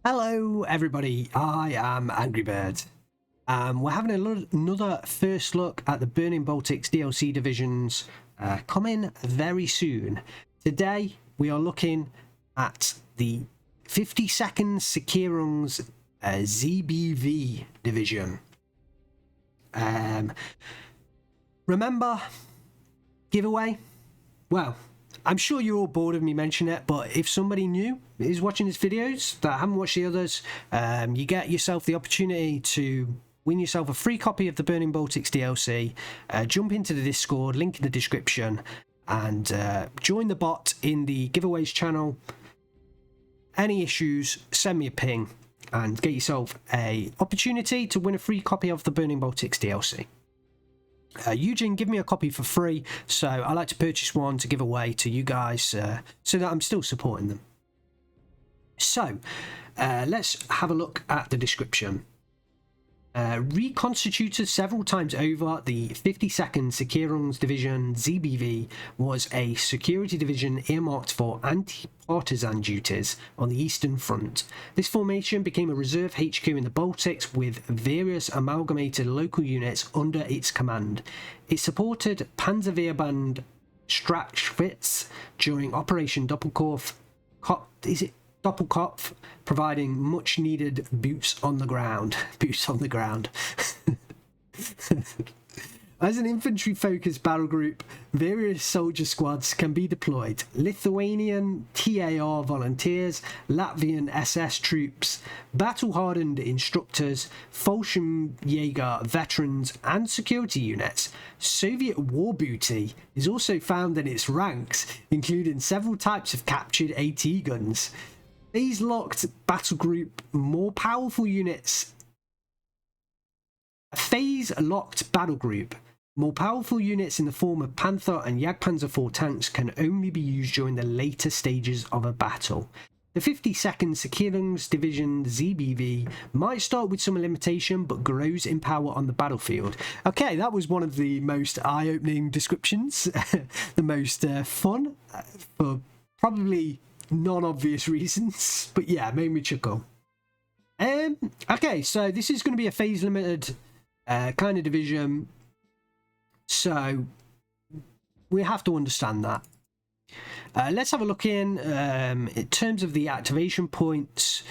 Hello everybody, I am Angry Bird. We're having another first look at the Burning Baltics DLC divisions coming very soon. Today we are looking at the 52nd Sicherungs z.b.V division. Remember giveaway? Well, I'm sure you're all bored of me mentioning it, but if somebody new is watching these videos that haven't watched the others, you get yourself the opportunity to win yourself a free copy of the Burning Baltics DLC. Jump into the Discord, link in the description, and join the bot in the giveaways channel. Any issues, send me a ping and get yourself a opportunity to win a free copy of the Burning Baltics DLC. Eugene give me a copy for free, so I like to purchase one to give away to you guys so that I'm still supporting them. So let's have a look at the description. Reconstituted several times over, the 52nd Sicherungs-Division z.b.V was a security division earmarked for anti-partisan duties on the Eastern Front. This formation became a reserve HQ in the Baltics with various amalgamated local units under its command. It supported Panzerverband Strachwitz during Operation Doppelkopf, providing much needed boots on the ground. As an infantry focused battle group, various soldier squads can be deployed. Lithuanian TAR volunteers, Latvian SS troops, battle hardened instructors, Fallschirmjäger veterans, and security units. Soviet war booty is also found in its ranks, including several types of captured AT guns. These locked battle group more powerful units. A phase locked battle group. More powerful units in the form of Panther and Jagdpanzer IV tanks can only be used during the later stages of a battle. The 52nd Sicherungs-Division z.b.V might start with some limitation but grows in power on the battlefield. Okay, that was one of the most eye-opening descriptions. The most fun for probably non-obvious reasons, but yeah, made me chuckle. Okay, so this is going to be a phase limited kind of division, so we have to understand that. Let's have a look in terms of the activation points.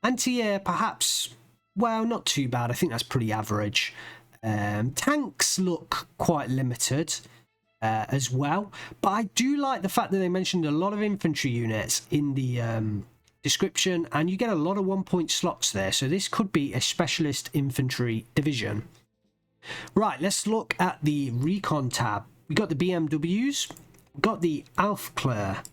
Anti-air, perhaps, well, not too bad. I think that's pretty average. Tanks look quite limited as well, but I do like the fact that they mentioned a lot of infantry units in the description, and you get a lot of 1-point slots there, so this could be a specialist infantry division. Right, let's look at the recon tab. We got the BMWs, we got the Aufklär,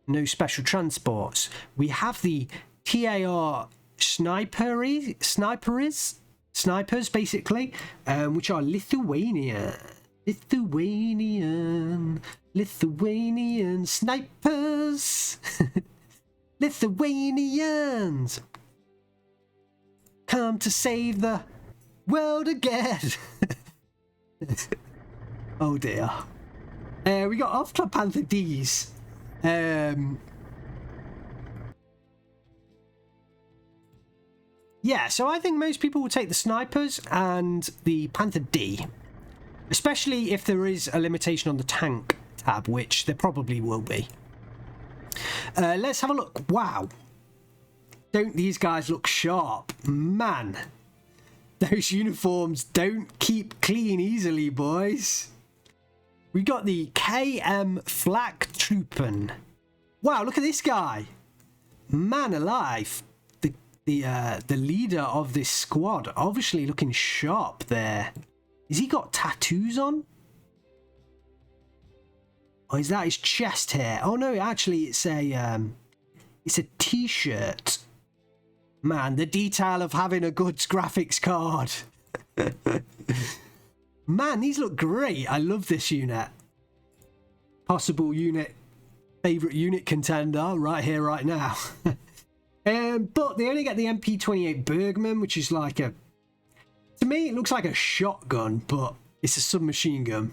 no special transports. We have the TAR snipers basically, which are Lithuanian snipers. Lithuanians come to save the world again. Oh dear. We got Aufklär Panther Ds. Yeah, so I think most people will take the snipers and the Panther D, especially if there is a limitation on the tank tab, which there probably will be. Let's have a look. Wow, don't these guys look sharp, man? Those uniforms don't keep clean easily, boys. We got the KM Flaktruppen. Wow, look at this guy, man alive. The leader of this squad, obviously looking sharp there. Has he got tattoos on? Or is that his chest hair? Oh no, actually it's a t-shirt. Man, the detail of having a good graphics card. Man, these look great. I love this unit. Possible unit, favorite unit contender right here, right now. But they only get the MP28 Bergman, which is like a... To me, it looks like a shotgun, but it's a submachine gun.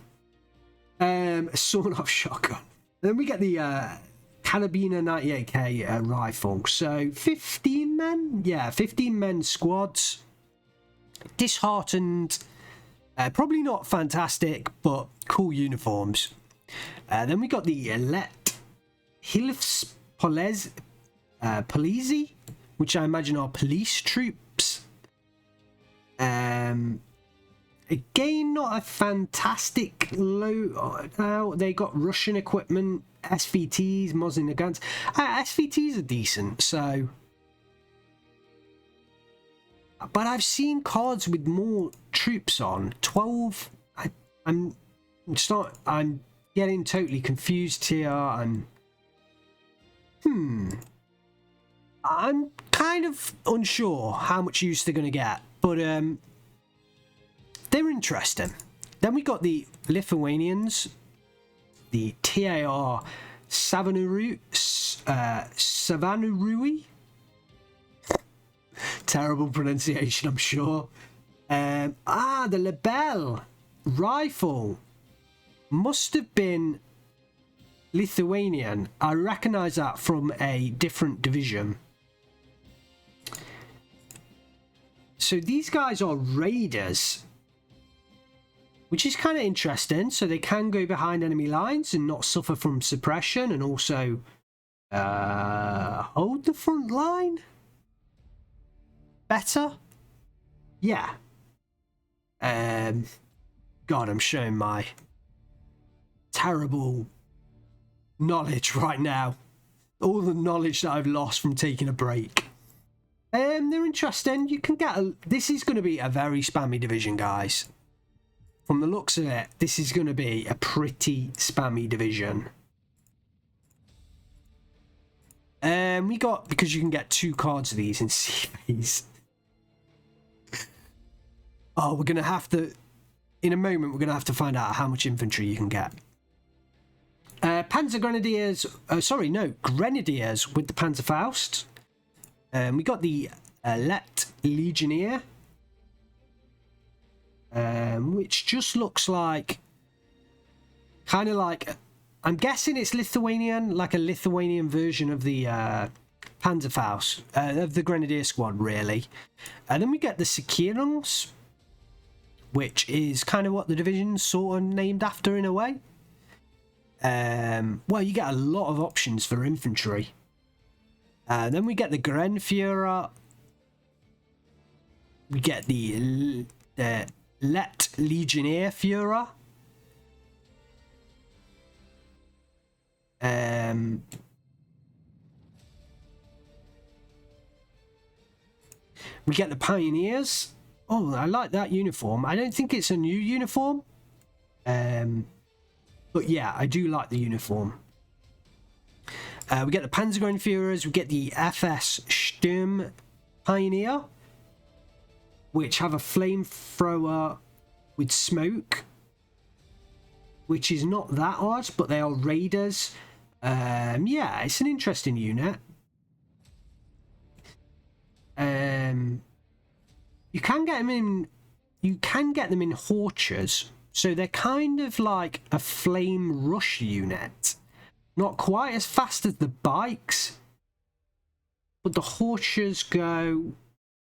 A sawn-off shotgun. Then we get the carabiner 98k rifle. So 15 men, yeah, 15 men squads. Disheartened, probably not fantastic, but cool uniforms. Then we got the Let Hilfspolizei, which I imagine are police troops. Again, not a fantastic loadout. They got Russian equipment, SVTs, Mosin guns. SVTs are decent, so. But I've seen cards with more troops on. 12. I'm getting totally confused here. I'm kind of unsure how much use they're going to get, but they're interesting. Then we got the Lithuanians, the TAR Savanurui. Terrible pronunciation, I'm sure. The Lebel rifle must have been Lithuanian. I recognise that from a different division. So these guys are raiders, which is kind of interesting. So they can go behind enemy lines and not suffer from suppression, and also hold the front line better. Yeah. God, I'm showing my terrible knowledge right now. All the knowledge that I've lost from taking a break. They're interesting. You can get this is going to be a very spammy division, guys. From the looks of it, this is going to be a pretty spammy division. We got, because you can get 2 cards of these in CVs. Oh, we're going to have to, in a moment, we're going to have to find out how much infantry you can get. Panzer Grenadiers, Grenadiers with the Panzerfaust. We got the Let Legionnaire, which just looks like, kind of like, I'm guessing it's Lithuanian, like a Lithuanian version of the Panzerfaust, of the Grenadier squad, really. And then we get the Sicherungs, which is kind of what the division's sort of named after in a way. Well, you get a lot of options for infantry. Then we get the Grenführer. We get the Let Legionnaire Führer. We get the Pioneers. Oh, I like that uniform. I don't think it's a new uniform. But yeah, I do like the uniform. We get the Panzergrenführers. We get the FS Sturm Pioneer, which have a flamethrower with smoke, which is not that odd, but they are raiders. Yeah, it's an interesting unit. You can get them in. You can get them in Horchers, so they're kind of like a flame rush unit. Not quite as fast as the bikes, but the Horchers go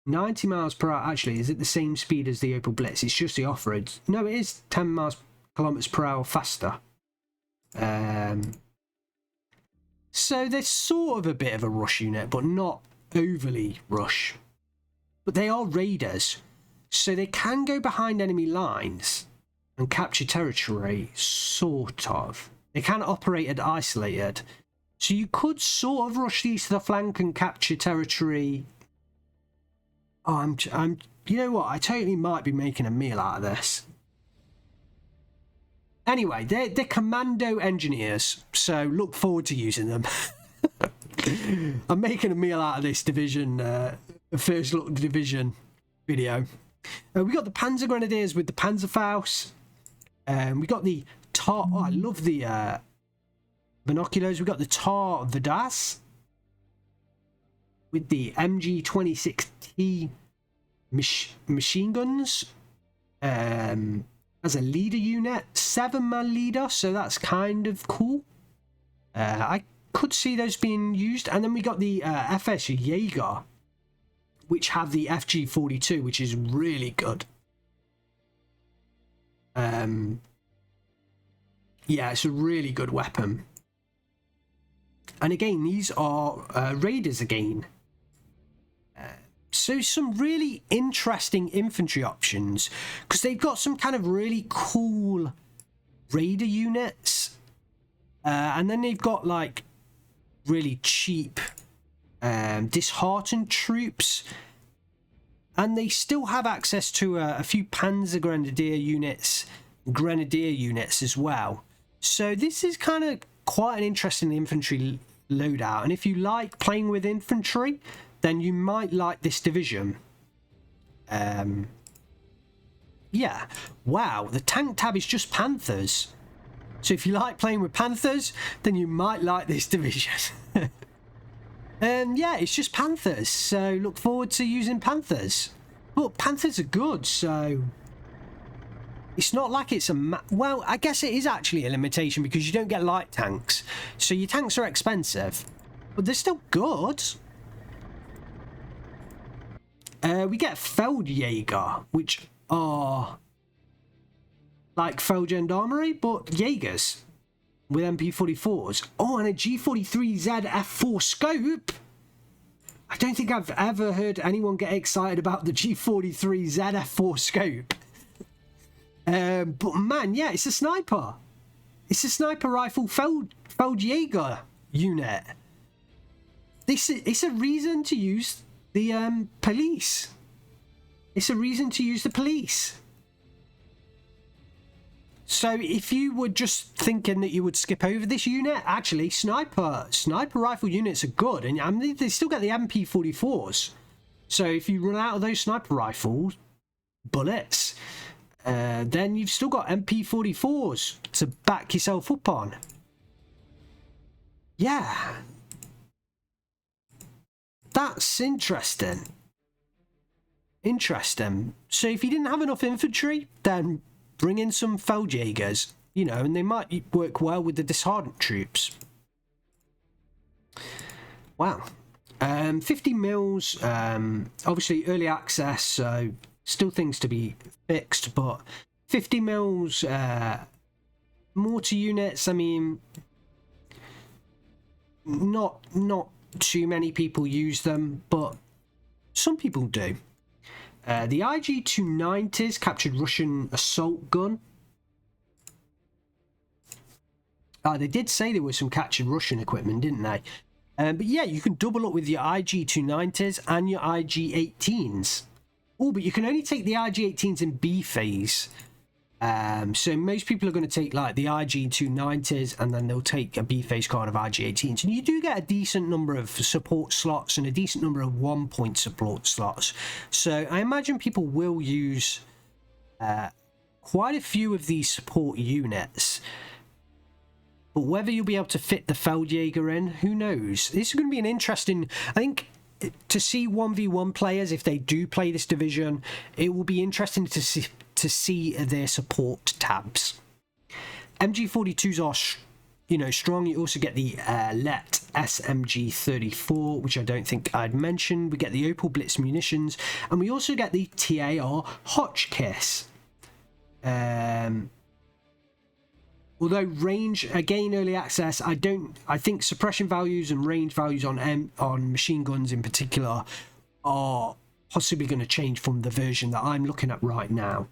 90 miles per hour. Actually, is it the same speed as the Opel Blitz? It's just the off-road. No, it is 10 kilometers per hour faster. So they're sort of a bit of a rush unit, but not overly rush. But they are raiders, so they can go behind enemy lines and capture territory, sort of. They can operate at isolated, so you could sort of rush these to the flank and capture territory. Oh, you know what? I totally might be making a meal out of this. Anyway, they're commando engineers, so look forward to using them. I'm making a meal out of this division, first look division video. We got the Panzer Grenadiers with the Panzerfaust. We got the Tar. Oh, I love the binoculars. We got the Tar Vadas with the MG26T machine guns. As a leader unit, 7-man leader, so that's kind of cool. I could see those being used. And then we got the FS Jaeger, which have the FG-42, which is really good. Yeah, it's a really good weapon. And again, these are raiders again. So some really interesting infantry options, because they've got some kind of really cool raider units. And then they've got like really cheap disheartened troops. And they still have access to a few Panzer Grenadier units as well. So this is kind of quite an interesting infantry loadout. And if you like playing with infantry, then you might like this division. Yeah. Wow, the tank tab is just Panthers. So if you like playing with Panthers, then you might like this division. Yeah, it's just Panthers, so look forward to using Panthers. But Panthers are good, so it's not like it's a... well, I guess it is actually a limitation because you don't get light tanks. So your tanks are expensive, but they're still good. We get Feldjäger, which are like Feldgendarmerie, but Jaegers with MP44s. Oh, and a G43Z F4 scope. I don't think I've ever heard anyone get excited about the G43Z F4 scope. But man, yeah, it's a sniper. It's a sniper rifle Feldjäger unit. It's a reason to use the police. It's a reason to use the police. So if you were just thinking that you would skip over this unit, actually sniper rifle units are good, and I mean, they still get the MP44s. So if you run out of those sniper rifle bullets, then you've still got MP44s to back yourself up on. Yeah, that's interesting. So if you didn't have enough infantry, then bring in some Feldjägers, you know, and they might work well with the disheartened troops. Wow. 50 mils, obviously early access, so still things to be fixed, but 50 mils mortar units, I mean, not too many people use them, but some people do. The IG-290s captured Russian assault gun. They did say there was some captured Russian equipment, didn't they? But yeah, you can double up with your IG-290s and your IG-18s. Oh, but you can only take the IG-18s in B phase. So most people are going to take like the IG-290s and then they'll take a B phase card of IG-18s. And you do get a decent number of support slots and a decent number of 1-point support slots. So I imagine people will use quite a few of these support units. But whether you'll be able to fit the Feldjäger in, who knows? This is going to be an interesting... I think to see 1v1 players, if they do play this division, it will be interesting to see their support tabs. MG42s are, you know, strong. You also get the LET SMG34, which I don't think I'd mentioned. We get the Opel Blitz munitions, and we also get the TAR Hotchkiss. Although range, again, early access, I think suppression values and range values on machine guns in particular are possibly going to change from the version that I'm looking at right now.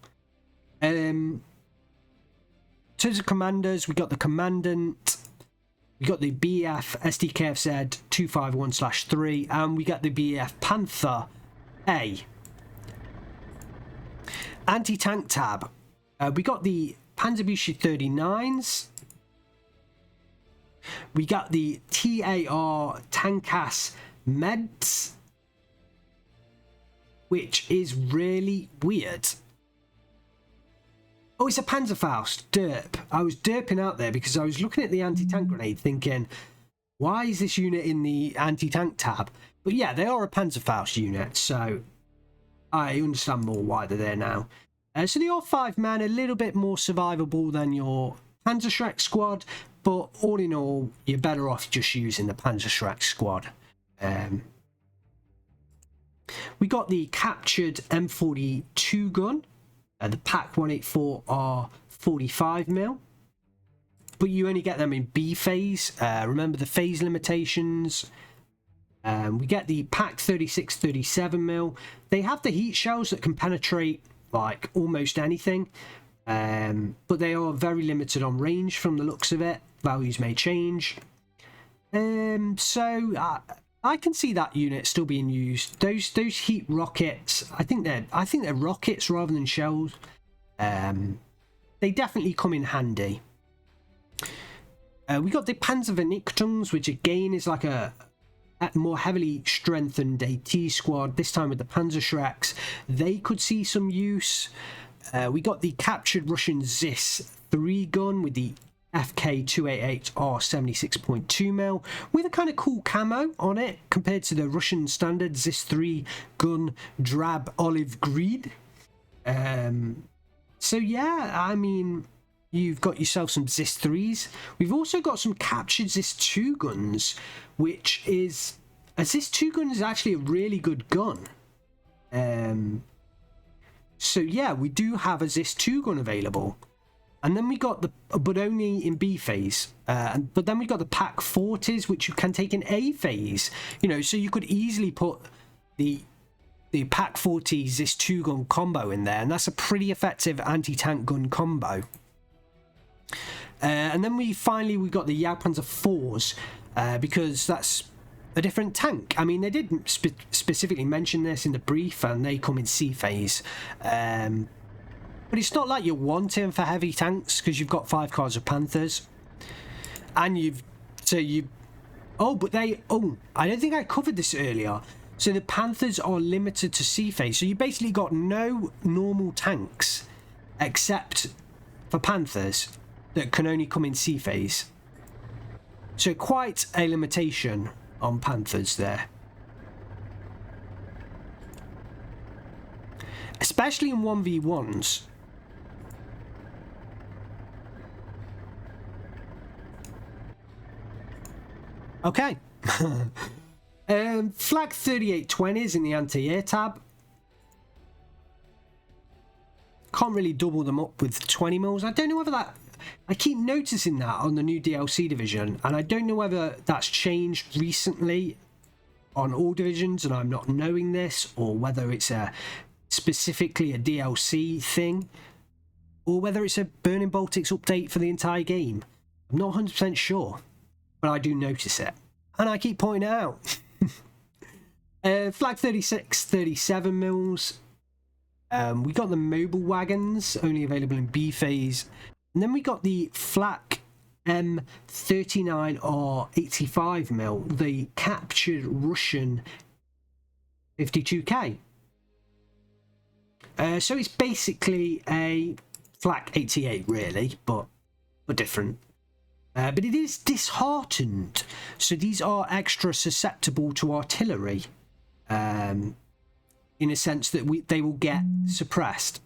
In terms of commanders, we got the Commandant, we got the BF SDKFZ 251/3, and we got the BF Panther A. Anti-tank tab. We got the Panzerbushi 39s. We got the TAR Tankas Meds, which is really weird. Oh, it's a Panzerfaust, derp. I was derping out there because I was looking at the anti-tank grenade thinking, why is this unit in the anti-tank tab? But yeah, they are a Panzerfaust unit, so I understand more why they're there now. So they are 5 men, a little bit more survivable than your Panzerschreck squad, but all in all, you're better off just using the Panzerschreck squad. We got the captured M42 gun, the PaK 184R 45mm, but you only get them in B phase. Remember the phase limitations. We get the PaK 36 37mm. They have the heat shells that can penetrate like almost anything, but they are very limited on range from the looks of it. Values may change. So I can see that unit still being used. Those heat rockets, I think they're rockets rather than shells. They definitely come in handy. We got the Panzervernichtungs's, which again is like a more heavily strengthened AT squad, this time with the Panzerschrecks. They could see some use. We got the captured Russian ZIS-3 gun with the FK288R 76.2mm with a kind of cool camo on it compared to the Russian standard ZIS-3 gun drab olive green. So yeah, I mean, you've got yourself some ZIS-3s. We've also got some captured ZIS-2 guns, which is a ZIS-2 gun is actually a really good gun. So yeah, we do have a ZIS-2 gun available. And then we got the, but only in B phase. But then we got the PaK 40s, which you can take in A phase. You know, so you could easily put the PaK 40 ZIS-2 gun combo in there, and that's a pretty effective anti-tank gun combo. And then we got the Jagdpanzer 4s, because that's a different tank. I mean, they didn't specifically mention this in the brief, and they come in C phase. But it's not like you're wanting for heavy tanks, because you've got 5 cars of Panthers, and I don't think I covered this earlier. So the Panthers are limited to C phase, so you basically got no normal tanks except for Panthers that can only come in C phase. So quite a limitation on Panthers there, especially in 1v1s. Okay. Flag 3820s in the anti-air tab. Can't really double them up with 20mm. I don't know whether that... I keep noticing that on the new DLC division, and I don't know whether that's changed recently on all divisions and I'm not knowing this, or whether it's specifically a DLC thing, or whether it's a Burning Baltics update for the entire game. I'm not 100% sure, but I do notice it, and I keep pointing it out. Flag 36 37mm. We got the mobile wagons, only available in B phase. And then we got the Flak M39R 85mm, the captured Russian 52K. So it's basically a Flak 88 really, but different. But it is disheartened, so these are extra susceptible to artillery, in a sense that they will get suppressed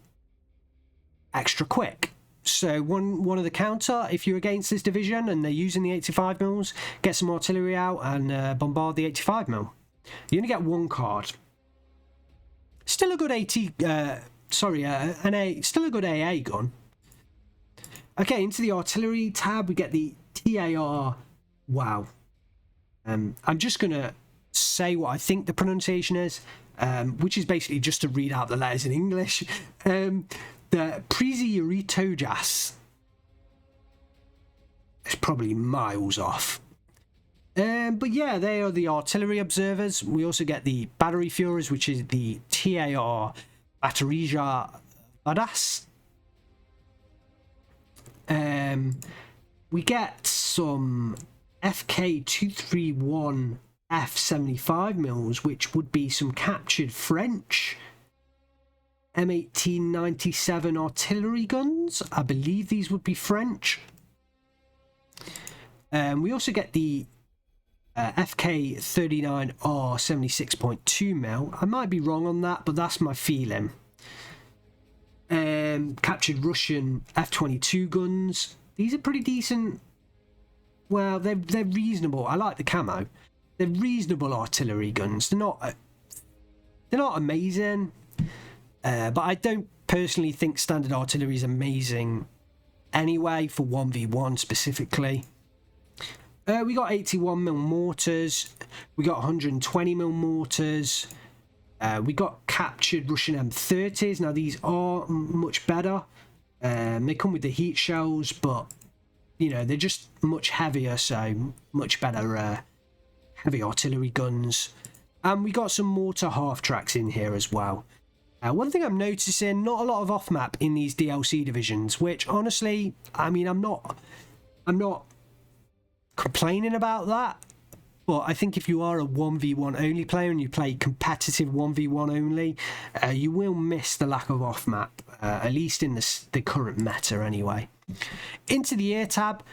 extra quick. So one of the counter, if you're against this division and they're using the 85mm, get some artillery out and bombard the 85mm. You only get one card. Still a good still a good AA gun. Okay, into the artillery tab, we get the TAR. Wow. I'm just gonna say what I think the pronunciation is, which is basically just to read out the letters in English. The Priziuritojas. It's probably miles off. But yeah, they are the artillery observers. We also get the battery Führers, which is the TAR Batterija Vadas. We get some FK231 F75mm, which would be some captured French M1897 artillery guns. I believe these would be French. We also get the FK39R 76.2mm. I might be wrong on that, but that's my feeling. Captured Russian F22 guns. These are pretty decent well, they're reasonable. I like the camo. They're reasonable artillery guns. They're not amazing, but I don't personally think standard artillery is amazing anyway for 1v1 specifically. We got 81mm mortars. We got 120mm mortars. We got captured Russian M30s. Now these are much better. They come with the heat shells, but you know, they're just much heavier, so much better heavy artillery guns. And we got some mortar half tracks in here as well. One thing I'm noticing, not a lot of off map in these DLC divisions, which honestly, I mean, I'm not complaining about that. But I think if you are a 1v1 only player and you play competitive 1v1 only, you will miss the lack of off map, at least in the current meta anyway. Into the air tab,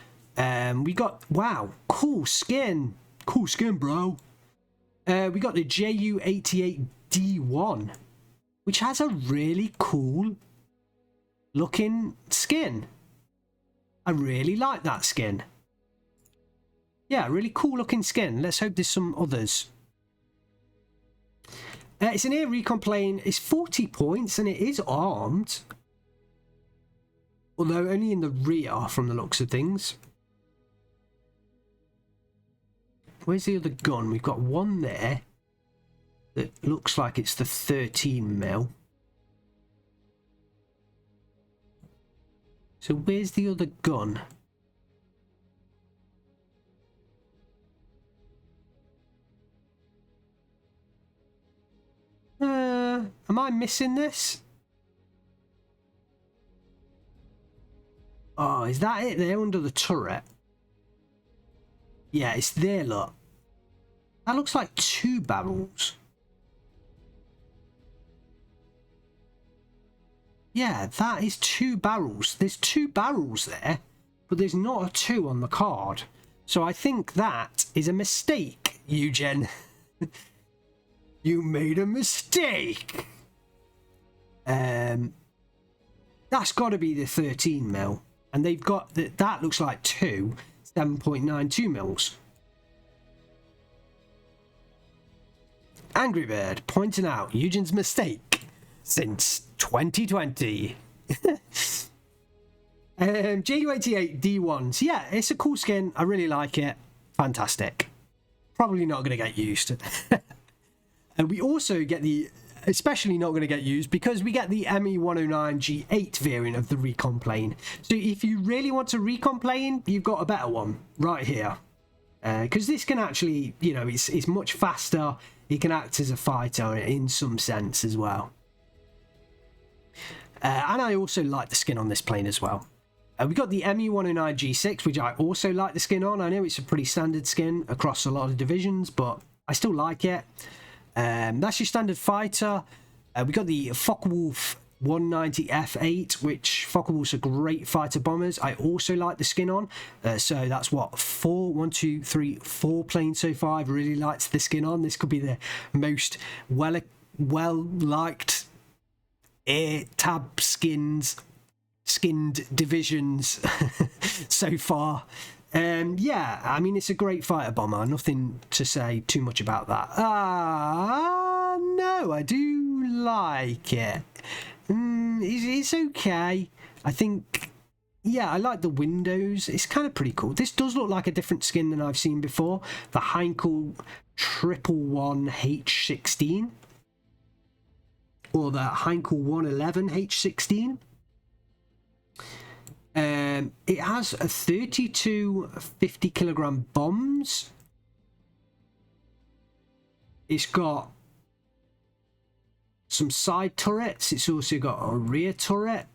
we got, wow, cool skin, bro. We got the Ju-88D1, which has a really cool looking skin. I really like that skin. Yeah, really cool looking skin. Let's hope there's some others. It's an air recon plane. It's 40 points and it is armed. Although only in the rear from the looks of things. Where's the other gun? We've got one there that looks like it's the 13mm. So where's the other gun? Am I missing this? Oh, is that it there under the turret? Yeah, it's there, look. That looks like 2 barrels. Yeah, that is 2 barrels. There's 2 barrels there, but there's not a 2 on the card. So I think that is a mistake, Eugen. You made a mistake. That's got to be the 13mm, and they've got that looks like 2 7.92 mils. Angry Bird pointing out Eugen's mistake since 2020. Ju-88D1s, yeah, it's a cool skin. I really like it. Fantastic. Probably not going to get used. And we also get the, especially not going to get used, because we get the ME-109G8 variant of the recon plane. So if you really want a recon plane, you've got a better one right here. Because this can actually, you know, it's much faster. It can act as a fighter in some sense as well. And I also like the skin on this plane as well. We got the ME-109G6, which I also like the skin on. I know it's a pretty standard skin across a lot of divisions, but I still like it. That's your standard fighter. We got the Focke-Wulf 190F8, which Focke-Wulf's are great fighter bombers. I also like the skin on. So that's what, 4 planes so far. I've really liked the skin on. This could be the most well-liked air tab skinned divisions so far. Yeah, I mean, it's a great fighter bomber. Nothing to say too much about that. No, I do like it. It's okay. I think, yeah, I like the windows. It's kind of pretty cool. This does look like a different skin than I've seen before. The Heinkel 111 H16. Or the Heinkel 111 H16. It has a 32 50-kilogram bombs. It's got some side turrets. It's also got a rear turret.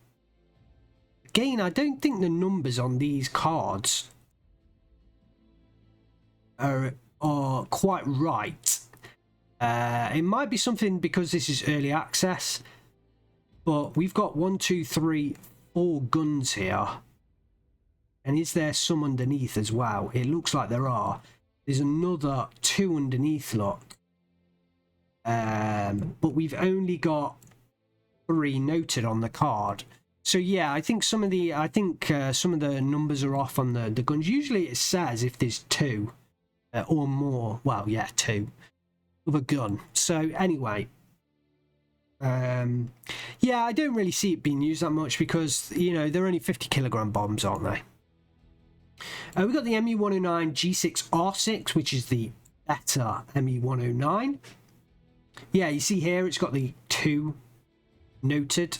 Again, I don't think the numbers on these cards are quite right. It might be something because this is early access, but we've got 1, 2, 3, 4 guns here. And is there some underneath as well? It looks like there are. There's another 2 underneath, look. But we've only got 3 noted on the card. So yeah, I think some of the numbers are off on the guns. Usually it says if there's two or more. Well, yeah, two of a gun. So anyway, yeah, I don't really see it being used that much because, you know, they're only 50-kilogram bombs, aren't they? We've got the ME-109 G6R6, which is the better ME-109. Yeah, you see here it's got the 2 noted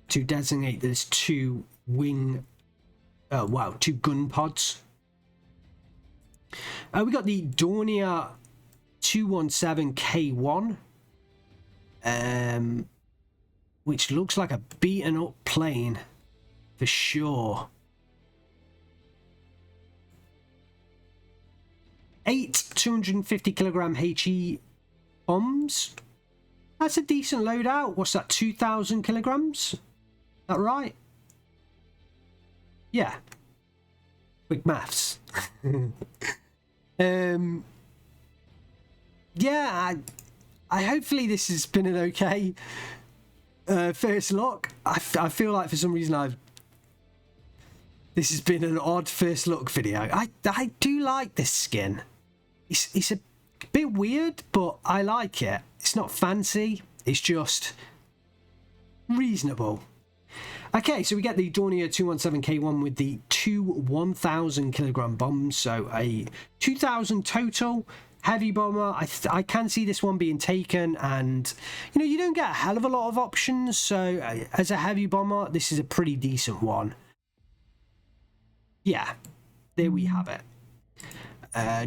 to designate there's 2 wing, wow, 2 gun pods. We got the Dornier 217K1, which looks like a beaten up plane for sure. 8 250-kilogram HE bombs. That's a decent loadout. What's that, 2,000 kilograms? Is that right? Yeah. Quick maths. Yeah, I hopefully this has been an okay first look. I feel like for some reason this has been an odd first look video. I do like this skin. It's a bit weird, but I like it. It's not fancy, it's just reasonable. Okay, so we get the Dornier 217K1 with the 2 1,000-kilogram bombs, so a 2,000 total. Heavy bomber, I can see this one being taken, and you know, you don't get a hell of a lot of options, so as a heavy bomber, this is a pretty decent one. Yeah, there we have it.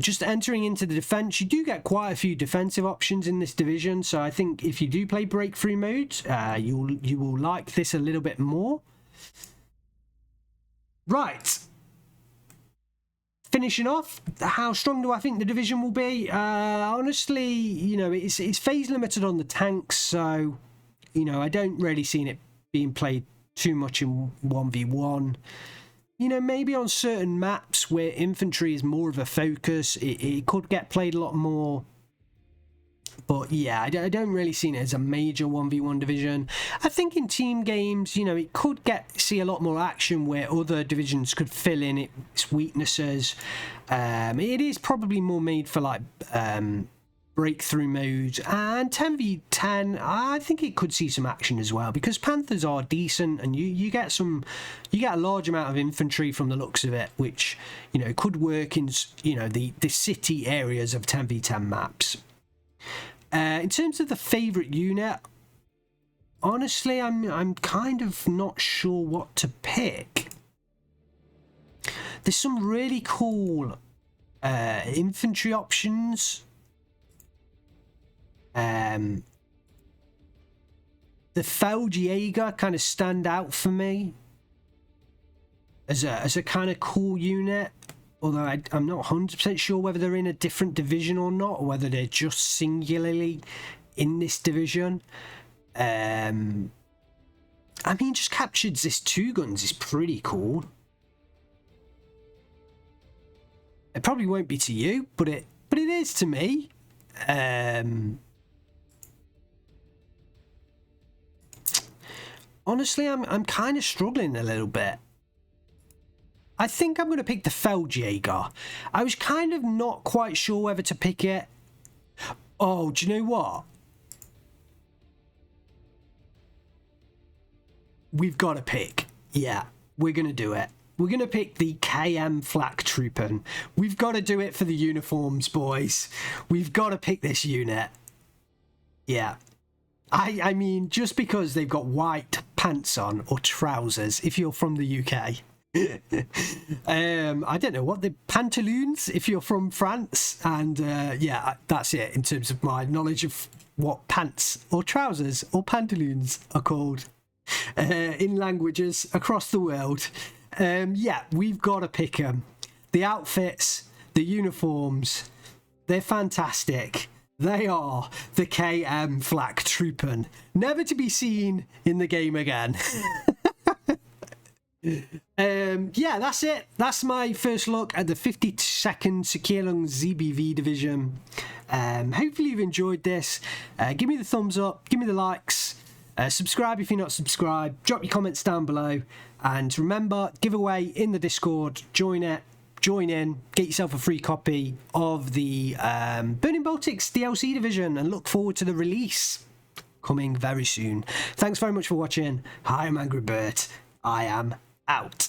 Just entering into the defense, you do get quite a few defensive options in this division, so I think if you do play breakthrough modes, you will like this a little bit more. Right. Finishing off, how strong do I think the division will be? Honestly, you know, it's phase limited on the tanks, so, you know, I don't really see it being played too much in 1v1. You know, maybe on certain maps where infantry is more of a focus, it could get played a lot more. But yeah, I don't really see it as a major 1v1 division. I think in team games, you know, it could see a lot more action where other divisions could fill in its weaknesses. It is probably more made for like breakthrough mode, and 10v10 I think it could see some action as well, because Panthers are decent, and you get a large amount of infantry from the looks of it, which, you know, could work in, you know, the city areas of 10v10 maps. In terms of the favorite unit, honestly, I'm kind of not sure what to pick. There's some really cool infantry options. The Feldjäger kind of stand out for me as a kind of cool unit, although I'm not 100% sure whether they're in a different division or not, or whether they're just singularly in this division. I mean, just captured this 2 guns is pretty cool. It probably won't be to you, but it is to me. Honestly, I'm kind of struggling a little bit. I think I'm going to pick the Feldjäger. I was kind of not quite sure whether to pick it. Oh, do you know what? We've got to pick. Yeah, we're going to do it. We're going to pick the KM Flak Truppen. We've got to do it for the uniforms, boys. We've got to pick this unit. Yeah. I mean, just because they've got white pants on, or trousers, if you're from the UK. I don't know what the pantaloons if you're from France, and yeah, that's it in terms of my knowledge of what pants or trousers or pantaloons are called in languages across the world. Yeah, we've got to pick them. The outfits, the uniforms, they're fantastic. They are the KM Flak Truppen, never to be seen in the game again. Yeah, that's it. That's my first look at the 52nd Sicherungs-Division division. Hopefully you've enjoyed this. Give me the thumbs up, give me the likes. Subscribe if you're not subscribed. Drop your comments down below. And remember, giveaway in the Discord. Join it. Join in. Get yourself a free copy of the Burning Baltics DLC division. And look forward to the release coming very soon. Thanks very much for watching. Hi, I'm Angry Bert. I am out.